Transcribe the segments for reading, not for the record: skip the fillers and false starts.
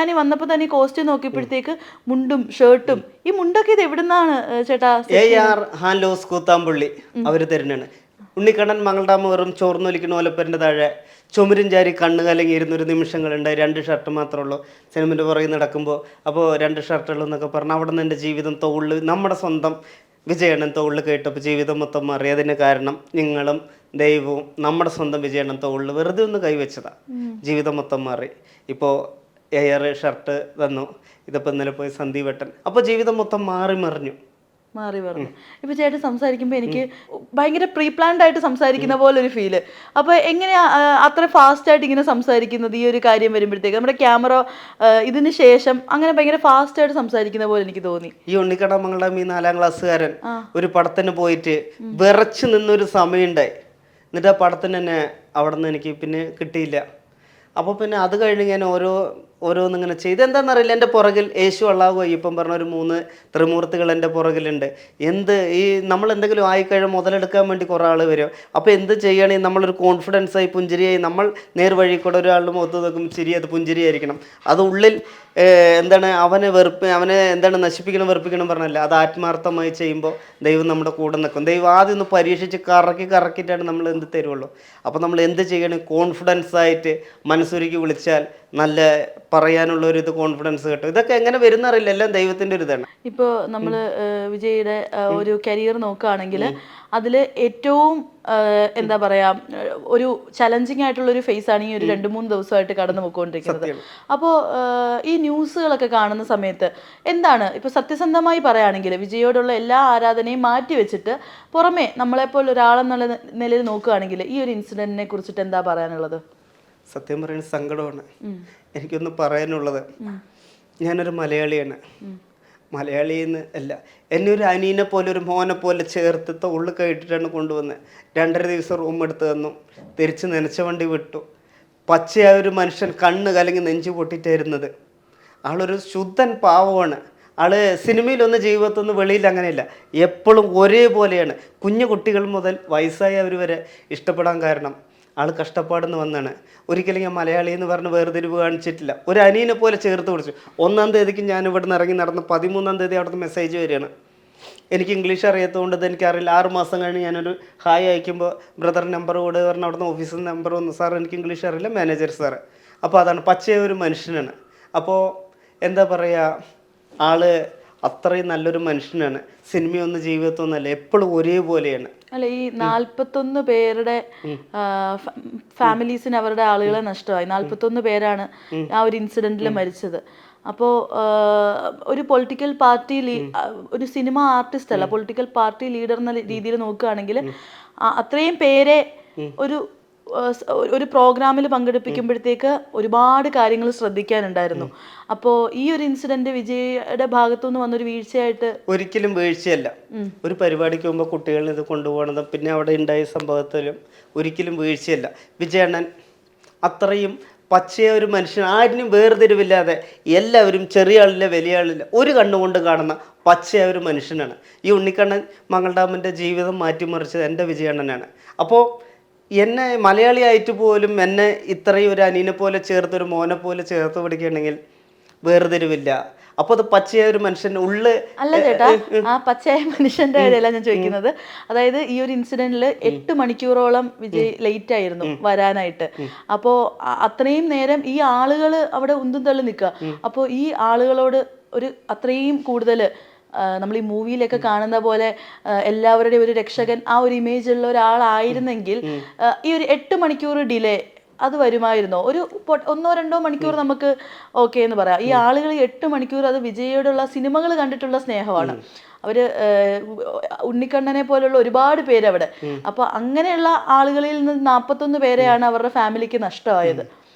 ഞാൻ ഈ വന്നപ്പോൾ തന്നെ ഈ കോസ്റ്റ്യൂം നോക്കിയപ്പോഴത്തേക്ക് മുണ്ടും ഷർട്ടും, ഈ മുണ്ടൊക്കെ ഇത് എവിടുന്നാണ് ചേട്ടാ? AR ഹാൻഡ്ലൂസ് കൂത്താമ്പുള്ളി അവർ തരുന്നതാണ്. ഉണ്ണിക്കണ്ണൻ മംഗൾഡാമ വെറും ചോർന്നൊലിക്കുന്ന ഓലപ്പൻ്റെ താഴെ ചുമരും ചാരി കണ്ണ് കലങ്ങി ഇരുന്നൊരു നിമിഷങ്ങളുണ്ട്. 2 ഷർട്ട് മാത്രമേ ഉള്ളൂ സിനിമൻ്റെ പുറകെ നടക്കുമ്പോൾ. അപ്പോൾ 2 ഷർട്ടുള്ളൂ എന്നൊക്കെ പറഞ്ഞാൽ അവിടെ നിന്ന് എൻ്റെ ജീവിതം തോളിൽ, നമ്മുടെ സ്വന്തം വിജയണ്ണൻ തോളിൽ കേട്ടപ്പോൾ ജീവിതം മൊത്തം മാറി. അതിന് കാരണം നിങ്ങളും ദൈവവും നമ്മുടെ സ്വന്തം വിജയണ്ണൻ തോളിൽ വെറുതെ ഒന്ന് കൈവച്ചതാണ്. ജീവിതം മൊത്തം മാറി. ഇപ്പോൾ AR ഷർട്ട് തന്നു. ഇതിപ്പോൾ ഇന്നലെ പോയി സന്ദീപേട്ടൻ. അപ്പോൾ ജീവിതം മൊത്തം മാറി മറിഞ്ഞു. പറഞ്ഞു. ഇപ്പൊ ചേട്ടൻ സംസാരിക്കുമ്പോൾ എനിക്ക് ഭയങ്കര പ്രീ പ്ലാൻഡ് ആയിട്ട് സംസാരിക്കുന്ന പോലെ ഒരു ഫീല്. അപ്പൊ എങ്ങനെയാ അത്ര ഫാസ്റ്റ് ആയിട്ട് ഇങ്ങനെ സംസാരിക്കുന്നത്? ഈ ഒരു കാര്യം വരുമ്പോഴത്തേക്ക് നമ്മുടെ ക്യാമറ ഇതിന് ശേഷം അങ്ങനെ ഭയങ്കര ഫാസ്റ്റ് ആയിട്ട് സംസാരിക്കുന്ന പോലെ എനിക്ക് തോന്നി. ഈ ഉണ്ണിക്കണ്ണൻ മംഗളം ഈ 4ാം ക്ലാസ്സുകാരൻ ഒരു പടത്തിന് പോയിട്ട് വിറച്ച് നിന്നൊരു സമയമുണ്ടായി. എന്നിട്ട് ആ പടത്തിന് തന്നെ അവിടെ നിന്ന് എനിക്ക് പിന്നെ കിട്ടിയില്ല. അപ്പോൾ പിന്നെ അത് കഴിഞ്ഞ് ഞാൻ ഓരോന്നിങ്ങനെ ചെയ്ത് എന്താണെന്നറിയില്ല, എൻ്റെ പുറകിൽ യേശു അള്ളാഹു അയ്യപ്പം പറഞ്ഞ ഒരു 3 ത്രിമൂർത്തികൾ എൻ്റെ പുറകിലുണ്ട്. ഈ നമ്മൾ എന്തെങ്കിലും ആയിക്കഴിഞ്ഞാൽ മുതലെടുക്കാൻ വേണ്ടി കുറേ ആൾ വരും. അപ്പോൾ എന്ത് ചെയ്യണമെങ്കിൽ നമ്മളൊരു കോൺഫിഡൻസായി പുഞ്ചിരിയായി നമ്മൾ നേർവഴി കൂടെ ഒരാളുടെ മുഖത്ത് നോക്കും ചിരി, അത് പുഞ്ചിരിയായിരിക്കണം. അത് ഉള്ളിൽ അവനെ നശിപ്പിക്കണം വെറുപ്പിക്കണം പറഞ്ഞല്ല, അത് ആത്മാർത്ഥമായി ചെയ്യുമ്പോൾ ദൈവം നമ്മുടെ കൂടെ നിൽക്കും. ദൈവം ആദ്യം ഒന്ന് പരീക്ഷിച്ച് കറക്കിയിട്ടാണ് നമ്മൾ എന്ത് തരുള്ളൂ. അപ്പോൾ നമ്മൾ എന്ത് ചെയ്യണം, കോൺഫിഡൻസ് ആയിട്ട് മനസ്സൊരുക്കി വിളിച്ചാൽ നല്ല പറയാനുള്ള ഒരു കോൺഫിഡൻസ് കിട്ടും. ഇതൊക്കെ എങ്ങനെ വരുന്നറിയില്ല, എല്ലാം ദൈവത്തിൻ്റെ ഒരു ഇതാണ്. ഇപ്പോൾ നമ്മൾ വിജയുടെ ഒരു കരിയർ നോക്കുകയാണെങ്കിൽ അതിൽ ഏറ്റവും എന്താ പറയാ, ഒരു ചലഞ്ചിങ് ആയിട്ടുള്ള ഒരു ഫേസ് ആണ് ഈ ഒരു 2-3 ദിവസമായിട്ട് കടന്നു പോയിക്കൊണ്ടിരിക്കുന്നത്. അപ്പോൾ ഈ ന്യൂസുകളൊക്കെ കാണുന്ന സമയത്ത് എന്താണ് ഇപ്പൊ സത്യസന്ധമായി പറയുകയാണെങ്കിൽ വിജയോടുള്ള എല്ലാ ആരാധനയും മാറ്റി വെച്ചിട്ട് പുറമെ നമ്മളെപ്പോലെ ഒരാളെന്നുള്ള നിലയിൽ നോക്കുകയാണെങ്കിൽ ഈ ഒരു ഇൻസിഡന്റിനെ കുറിച്ചിട്ട് എന്താ പറയാനുള്ളത്? സത്യം പറയുന്ന സങ്കടമാണ്. എനിക്കൊന്ന് പറയാനുള്ളത്, ഞാനൊരു മലയാളിയാണ്. മലയാളിന്ന് അല്ല, എന്നെ ഒരു അനിയനെ പോലെ ഒരു മോനെ പോലെ ചേർത്ത് ഉള്ളിൽ കയറ്റിട്ടാണ് കൊണ്ടുവന്നത്. 2.5 ദിവസം റൂം എടുത്ത് തന്നു. തിരിച്ച് നനച്ച വണ്ടി വിട്ടു. പച്ചയായ ഒരു മനുഷ്യൻ കണ്ണ് കലങ്ങി നെഞ്ചു പൊട്ടിട്ടായിരുന്നത്. ആളൊരു ശുദ്ധൻ പാവമാണ്. ആള് സിനിമയിലൊന്ന് ജീവിതത്തൊന്ന് വെളിയിൽ അങ്ങനെയില്ല, എപ്പോഴും ഒരേപോലെയാണ്. കുഞ്ഞു കുട്ടികൾ മുതൽ വയസ്സായവർ വരെ ഇഷ്ടപ്പെടാൻ കാരണം ആൾ കഷ്ടപ്പാടെന്ന് വന്നാണ്. ഒരിക്കലും ഞാൻ മലയാളി എന്ന് പറഞ്ഞ് വേർതിരിവ് കാണിച്ചിട്ടില്ല. ഒരു അനിയനെ പോലെ ചേർത്ത് പിടിച്ചു. 1-ാം തീയതിക്ക് ഞാൻ ഇവിടെ നിന്ന് ഇറങ്ങി നടന്ന് 13-ാം തീയതി അവിടുത്തെ മെസ്സേജ് വരികയാണ്. എനിക്ക് ഇംഗ്ലീഷ് അറിയാത്തതുകൊണ്ട് ഇത് എനിക്കറിയില്ല. 6 മാസം കഴിഞ്ഞ് ഞാനൊരു ഹായ് അയക്കുമ്പോൾ ബ്രദർ നമ്പർ കൂടെ പറഞ്ഞ് അവിടുന്ന് ഓഫീസിൽ നിന്ന് നമ്പർ വന്നു. സാർ എനിക്ക് ഇംഗ്ലീഷ് അറിയില്ല, മാനേജർ സാറ്. അപ്പോൾ അതാണ്, പച്ചയ ഒരു മനുഷ്യനാണ്. അപ്പോൾ എന്താ പറയുക, ആള് അത്രയും നല്ലൊരു മനുഷ്യനാണ്. സിനിമയൊന്നും ജീവിതത്തൊന്നുമല്ല, എപ്പോഴും ഒരേപോലെയാണ്. അല്ല, ഈ 41 പേരുടെ ഫാമിലീസിന് അവരുടെ ആളുകളെ നഷ്ടമായി. 41 പേരാണ് ആ ഒരു ഇൻസിഡന്റിൽ മരിച്ചത്. അപ്പോൾ ഒരു പൊളിറ്റിക്കൽ പാർട്ടി ഒരു സിനിമ ആർട്ടിസ്റ്റ് അല്ല, പൊളിറ്റിക്കൽ പാർട്ടി ലീഡർ എന്ന രീതിയിൽ നോക്കുകയാണെങ്കിൽ അത്രയും പേരെ ഒരു പ്രോഗ്രാമിൽ പങ്കെടുപ്പിക്കുമ്പോഴത്തേക്ക് ഒരുപാട് കാര്യങ്ങൾ ശ്രദ്ധിക്കാനുണ്ടായിരുന്നു. അപ്പോൾ ഈ ഒരു ഇൻസിഡന്റ് വിജയുടെ ഭാഗത്തുനിന്ന് വന്നൊരു വീഴ്ചയായിട്ട്? ഒരിക്കലും വീഴ്ചയല്ല. ഒരു പരിപാടിക്ക് മുമ്പ് കുട്ടികളിൽ ഇത് കൊണ്ടുപോകണതും പിന്നെ അവിടെ ഉണ്ടായ സംഭവത്തിലും ഒരിക്കലും വീഴ്ചയല്ല. വിജയണ്ണൻ അത്രയും പച്ചയ ഒരു മനുഷ്യൻ, ആരിനും വേർതിരിവില്ലാതെ എല്ലാവരും, ചെറിയ ആളില്ല വലിയ ആളില്ല, ഒരു കണ്ണുകൊണ്ട് കാണുന്ന പച്ചയ ഒരു മനുഷ്യനാണ്. ഈ ഉണ്ണിക്കണ്ണൻ മംഗൾഡാമിൻ്റെ ജീവിതം മാറ്റിമറിച്ചത് എൻ്റെ വിജയണ്ണനാണ്. അപ്പോൾ എന്നെ മലയാളിയായിട്ട് പോലും എന്നെ ഇത്രയും ഒരു അനിയനെ പോലെ ചേർത്ത്, ഒരു മോനെ പോലെ ചേർത്ത് പിടിക്കുകയാണെങ്കിൽ വേർതിരിവില്ല. അപ്പോൾ അത് പച്ചയായ ഒരു മനുഷ്യൻ്റെ ഉള്ളിൽ അല്ല ചേട്ടാ, ആ പച്ചയായ മനുഷ്യന്റെ കാര്യമല്ല ഞാൻ ചോദിക്കുന്നത്. അതായത് ഈ ഒരു ഇൻസിഡന്റിൽ 8 മണിക്കൂറോളം വിജയ് ലേറ്റ് ആയിരുന്നു വരാനായിട്ട്. അപ്പോൾ അത്രയും നേരം ഈ ആളുകൾ അവിടെ ഉന്തും തള്ളി നിൽക്കുക. അപ്പോൾ ഈ ആളുകളോട് ഒരു അത്രയും കൂടുതൽ നമ്മൾ ഈ മൂവിയിലൊക്കെ കാണുന്ന പോലെ എല്ലാവരുടെയും ഒരു രക്ഷകൻ, ആ ഒരു ഇമേജ് ഉള്ള ഒരാളായിരുന്നെങ്കിൽ ഈ ഒരു 8 മണിക്കൂർ ഡിലേ അത് വരുമായിരുന്നോ? ഒരു 1-2 മണിക്കൂർ നമുക്ക് ഓക്കെ എന്ന് പറയാം. ഈ ആളുകൾ 8 മണിക്കൂർ, അത് വിജയോടുള്ള സിനിമകൾ കണ്ടിട്ടുള്ള സ്നേഹമാണ്. അവര് ഉണ്ണിക്കണ്ണനെ പോലുള്ള ഒരുപാട് പേര് അവിടെ. അപ്പൊ അങ്ങനെയുള്ള ആളുകളിൽ നിന്ന് 41 പേരെയാണ് അവരുടെ ഫാമിലിക്ക് നഷ്ടമായത്.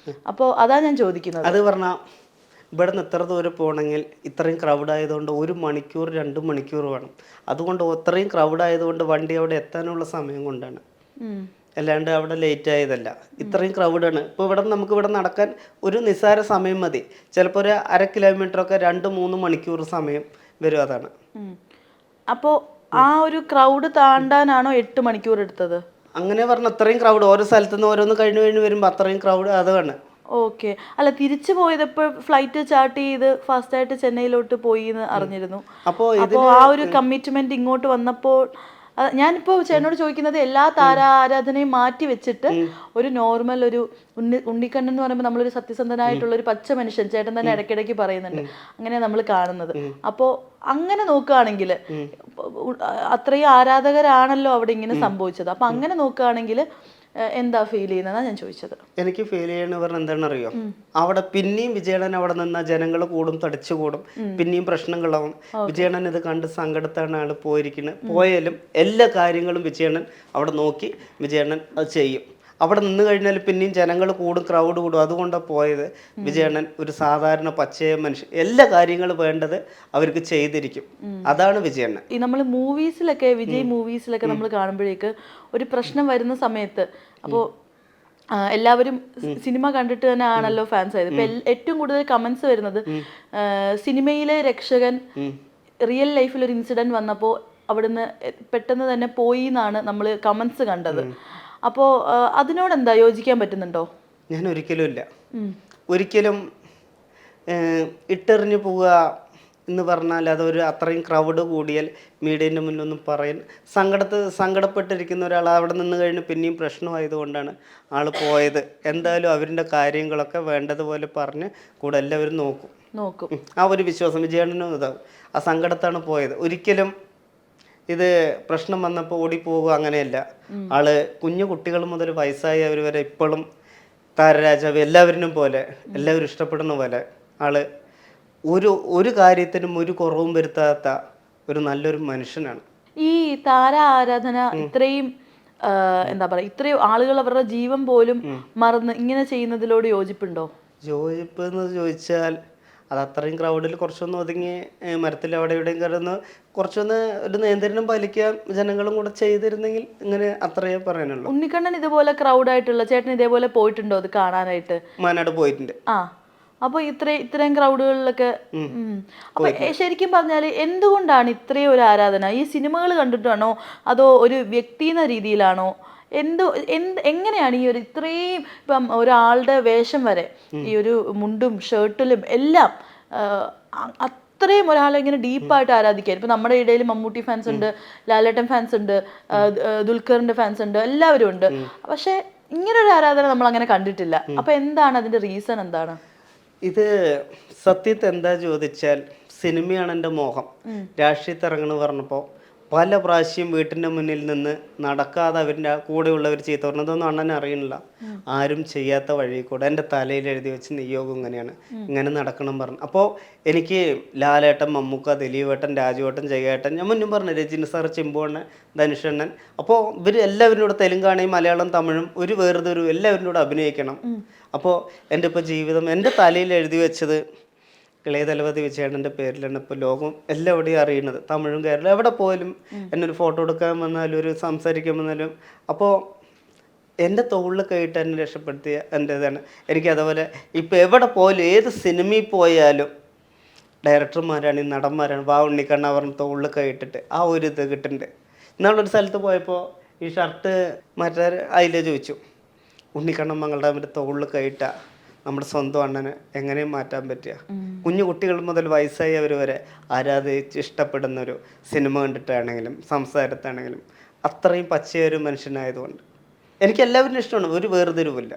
അപ്പോൾ അതാ ഞാൻ ചോദിക്കുന്നത്. അത് പറഞ്ഞാൽ ഇവിടെ നിന്ന് ഇത്ര ദൂരം പോകണമെങ്കിൽ ഇത്രയും ക്രൗഡ് ആയതുകൊണ്ട് 1 മണിക്കൂർ 2 മണിക്കൂർ വേണം. അതുകൊണ്ട് അത്രയും ക്രൗഡ് ആയതുകൊണ്ട് വണ്ടി അവിടെ എത്താനുള്ള സമയം കൊണ്ടാണ്, അല്ലാണ്ട് അവിടെ ലേറ്റ് ആയതല്ല. ഇത്രയും ക്രൗഡാണ്. ഇപ്പോൾ നമുക്ക് ഇവിടെ നടക്കാൻ ഒരു നിസ്സാര സമയം മതി. ചിലപ്പോൾ ഒരു 1/2 കിലോമീറ്ററൊക്കെ 2-3 മണിക്കൂർ സമയം വരും. അതാണ്. അപ്പോൾ ആ ഒരു ക്രൗഡ് താണ്ടാനാണോ 8 മണിക്കൂർ എടുത്തത്? അങ്ങനെ പറഞ്ഞ അത്രയും ക്രൗഡ്, ഓരോ സ്ഥലത്തുനിന്ന് ഓരോന്ന് കഴിഞ്ഞ് വരുമ്പോൾ അത്രയും ക്രൗഡ് അതാണ്. ഓക്കെ. അല്ല, തിരിച്ചു പോയതപ്പോൾ ഫ്ലൈറ്റ് ചാർട്ട് ചെയ്ത് ഫാസ്റ്റായിട്ട് ചെന്നൈയിലോട്ട് പോയി എന്ന് അറിഞ്ഞിരുന്നു. അപ്പോൾ അപ്പോൾ ആ ഒരു കമ്മിറ്റ്മെന്റ് ഇങ്ങോട്ട് വന്നപ്പോൾ ഞാനിപ്പോൾ ചേട്ടനോട് ചോദിക്കുന്നത് എല്ലാ താര ആരാധനയും മാറ്റി വെച്ചിട്ട് ഒരു നോർമൽ ഒരു ഉണ്ണിക്കണ്ണൻ എന്ന് പറയുമ്പോൾ നമ്മളൊരു സത്യസന്ധനായിട്ടുള്ള ഒരു പച്ച മനുഷ്യൻ, ചേട്ടൻ തന്നെ ഇടയ്ക്കിടയ്ക്ക് പറയുന്നുണ്ട്, അങ്ങനെ നമ്മൾ കാണുന്നത്. അപ്പോൾ അങ്ങനെ നോക്കുകയാണെങ്കിൽ അത്രയും ആരാധകരാണല്ലോ അവിടെ ഇങ്ങനെ സംഭവിച്ചത്. അപ്പം അങ്ങനെ നോക്കുകയാണെങ്കിൽ എന്താ ഫീൽ ചെയ്യുന്നതാണ് ഞാൻ ചോദിച്ചത്. എനിക്ക് ഫീൽ ചെയ്യണ പറഞ്ഞ എന്താണെന്ന് അറിയോ, അവിടെ പിന്നെയും വിജയണ്ണൻ അവിടെ നിന്ന ജനങ്ങൾ കൂടും, തടിച്ചു കൂടും, പിന്നെയും പ്രശ്നങ്ങളാവും. വിജയണ്ണൻ ഇത് കണ്ട് സങ്കടത്താണ് ആള് പോയിരിക്കുന്നത്. പോയാലും എല്ലാ കാര്യങ്ങളും വിജയണ്ണൻ അവിടെ നോക്കി വിജയണ്ണൻ അത് ചെയ്യും. അവിടെ നിന്ന് കഴിഞ്ഞാൽ പിന്നെയും ജനങ്ങൾ കൂടും, ക്രൗഡ് കൂടും. അതുകൊണ്ടാണ് പോയത്. വിജയണ്ണൻ ഒരു സാധാരണ പച്ചയ മനുഷ്യൻ, എല്ലാ കാര്യങ്ങളും വേണ്ടത് അവർക്ക് ചെയ്തിരിക്കും. അതാണ് വിജയണ്ണൻ. ഈ നമ്മൾ മൂവീസിലൊക്കെ, വിജയ് മൂവീസിലൊക്കെ നമ്മൾ കാണുമ്പോഴേക്ക് ഒരു പ്രശ്നം വരുന്ന സമയത്ത്, അപ്പോൾ എല്ലാവരും സിനിമ കണ്ടിട്ട് തന്നെ ആണല്ലോ ഫാൻസ് ആയത്. ഇപ്പൊ ഏറ്റവും കൂടുതൽ കമന്റ്സ് വരുന്നത് സിനിമയിലെ രക്ഷകൻ റിയൽ ലൈഫിൽ ഒരു ഇൻസിഡന്റ് വന്നപ്പോൾ അവിടുന്ന് പെട്ടെന്ന് തന്നെ പോയി എന്നാണ് നമ്മൾ കമന്റ്സ് കണ്ടത്. അപ്പോൾ അതിനോട് എന്താ യോജിക്കാൻ പറ്റുന്നുണ്ടോ? ഞാൻ ഒരിക്കലും ഇല്ല. ഒരിക്കലും ഇട്ടെറിഞ്ഞു പോവുക എന്ന് പറഞ്ഞാൽ അതൊരു അത്രയും ക്രൗഡ് കൂടിയാൽ മീഡിയൻ്റെ മുന്നിലൊന്നും പറയാൻ സങ്കടപ്പെട്ടിരിക്കുന്ന ഒരാൾ അവിടെ നിന്ന് കഴിഞ്ഞ് പിന്നെയും പ്രശ്നമായതുകൊണ്ടാണ് ആൾ പോയത്. എന്തായാലും അവരുടെ കാര്യങ്ങളൊക്കെ വേണ്ടതുപോലെ പറഞ്ഞ് കൂടെ എല്ലാവരും നോക്കും. ആ ഒരു വിശ്വാസം വിജയണ്ണനും ഇതാവും. ആ സങ്കടത്താണ് പോയത്. ഒരിക്കലും ഇത് പ്രശ്നം വന്നപ്പോൾ ഓടിപ്പോവുക അങ്ങനെയല്ല. ആള് കുഞ്ഞു കുട്ടികൾ മുതൽ വയസ്സായവർ വരെ ഇപ്പോഴും താരരാജാവ് എല്ലാവരിനും പോലെ, എല്ലാവരും ഇഷ്ടപ്പെടുന്ന പോലെ ആള് ഒരു കാര്യത്തിനും ഒരു കുറവും വരുത്താത്ത ഒരു നല്ലൊരു മനുഷ്യനാണ്. ഈ താര ആരാധന ഇത്രയും എന്താ പറയുക, ഇത്രയും ആളുകൾ അവരുടെ ജീവൻ പോലും മറന്ന് ഇങ്ങനെ ചെയ്യുന്നതിലോട് യോജിപ്പുണ്ടോ? യോജിപ്പ് എന്ന് ചോദിച്ചാൽ അത് അത്രയും ക്രൗഡിൽ കുറച്ചൊന്ന് ഒതുങ്ങി മരത്തിൽ അവിടെ ഇവിടെയും കയറുന്ന കുറച്ചൊന്ന് ഒരു നിയന്ത്രണം പാലിക്കാൻ ജനങ്ങളും കൂടെ ചെയ്തിരുന്നെങ്കിൽ ഇങ്ങനെ അത്രയേ പറയാനുള്ളൂ. ഉണ്ണിക്കണ്ണൻ ഇതുപോലെ ക്രൗഡായിട്ടുള്ള, ചേട്ടൻ ഇതേപോലെ പോയിട്ടുണ്ടോ അത് കാണാനായിട്ട്? മാനാട് പോയിട്ടുണ്ട്. അപ്പൊ ഇത്രയും ക്രൗഡുകളിലൊക്കെ അപ്പൊ ശരിക്കും പറഞ്ഞാൽ എന്തുകൊണ്ടാണ് ഇത്രയും ഒരു ആരാധന? ഈ സിനിമകൾ കണ്ടിട്ടാണോ അതോ ഒരു വ്യക്തി എന്ന രീതിയിലാണോ? എങ്ങനെയാണ് ഈ ഒരു ഇത്രയും, ഇപ്പം ഒരാളുടെ വേഷം വരെ ഈ ഒരു മുണ്ടും ഷർട്ടിലും എല്ലാം അത്രയും ഒരാളെ ഇങ്ങനെ ഡീപ്പായിട്ട് ആരാധിക്കാൻ. ഇപ്പൊ നമ്മുടെ ഇടയിൽ മമ്മൂട്ടി ഫാൻസ് ഉണ്ട്, ലാലേട്ടൻ ഫാൻസ് ഉണ്ട്, ദുൽഖറിന്റെ ഫാൻസ് ഉണ്ട്, എല്ലാവരും ഉണ്ട്. പക്ഷെ ഇങ്ങനൊരു ആരാധന നമ്മൾ അങ്ങനെ കണ്ടിട്ടില്ല. അപ്പൊ എന്താണ് അതിന്റെ റീസൺ? എന്താണ് ഇത്? സത്യത്തെ എന്താ ചോദിച്ചാൽ സിനിമയാണ് എൻ്റെ മോഹം. രാഷ്ട്രീയത്തിൽ ഇറങ്ങണമെന്ന് പറഞ്ഞപ്പോൾ പല പ്രാവശ്യം വീട്ടിൻ്റെ മുന്നിൽ നിന്ന് നടക്കാതെ അവരുടെ കൂടെയുള്ളവർ ചീത്ത പറഞ്ഞതൊന്നും അണ്ണനെ അറിയണില്ല. ആരും ചെയ്യാത്ത വഴി കൂടെ എൻ്റെ തലയിൽ എഴുതി വെച്ച് നിയോഗം ഇങ്ങനെയാണ്, ഇങ്ങനെ നടക്കണം പറഞ്ഞു. അപ്പോൾ എനിക്ക് ലാലേട്ടൻ, മമ്മൂക്ക, ദിലീപേട്ടൻ, രാജുവേട്ടൻ, ജയേട്ടൻ, ഞാൻ മുന്നും പറഞ്ഞു, രജനി സാർ, ചിമ്പുണ്ണൻ, ധനുഷണ്ണൻ, അപ്പോൾ ഇവർ എല്ലാവരും കൂടെ തെലുങ്കാനയും മലയാളം തമിഴും ഒരു വേറൊരു എല്ലാവരും കൂടെ അഭിനയിക്കണം. അപ്പോൾ എൻ്റെ ഇപ്പോൾ ജീവിതം എൻ്റെ തലയിൽ എഴുതി വെച്ചത് ഇളയ ദളപതി വിജയണ്ണൻ്റെ പേരിലാണ് ഇപ്പോൾ ലോകം എല്ലാവിടെയും അറിയുന്നത്. തമിഴും കേരളം എവിടെ പോയാലും എന്നൊരു ഫോട്ടോ എടുക്കാൻ വന്നാലും ഒരു സംസാരിക്കാൻ വന്നാലും അപ്പോൾ എൻ്റെ തോളിൽ കൈയിട്ട് എന്നെ രക്ഷപ്പെടുത്തിയ എൻ്റേതാണ്. എനിക്ക് അതുപോലെ ഇപ്പോൾ എവിടെ പോയാലും ഏത് സിനിമയിൽ പോയാലും ഡയറക്ടർമാരാണ്, നടന്മാരാണ്, വാ ഉണ്ണിക്കണ്ണ പറഞ്ഞ് തോളിൽ കൈയിട്ടിട്ട് ആ ഒരു ഇത് കിട്ടുന്നുണ്ട്. ഇന്നാളൊരു സ്ഥലത്ത് പോയപ്പോൾ ഈ ഷർട്ട് മാറ്റാൻ അതിലേ ചോദിച്ചു, ഉണ്ണിക്കണ്ണൻ മങ്ങളുടെ അവൻ്റെ തോളിൽ കൈയിട്ട നമ്മുടെ സ്വന്തം അണ്ണന് എങ്ങനെയും മാറ്റാൻ പറ്റുക? കുഞ്ഞു കുട്ടികൾ മുതൽ വയസ്സായവർ വരെ ആരാധിച്ച് ഇഷ്ടപ്പെടുന്ന ഒരു സിനിമ കണ്ടിട്ടാണെങ്കിലും സംസാരത്താണെങ്കിലും അത്രയും പച്ചയൊരു മനുഷ്യനായതുകൊണ്ട് എനിക്ക് എല്ലാവരും ഇഷ്ടമാണ്. ഒരു വേർതിരിവില്ല.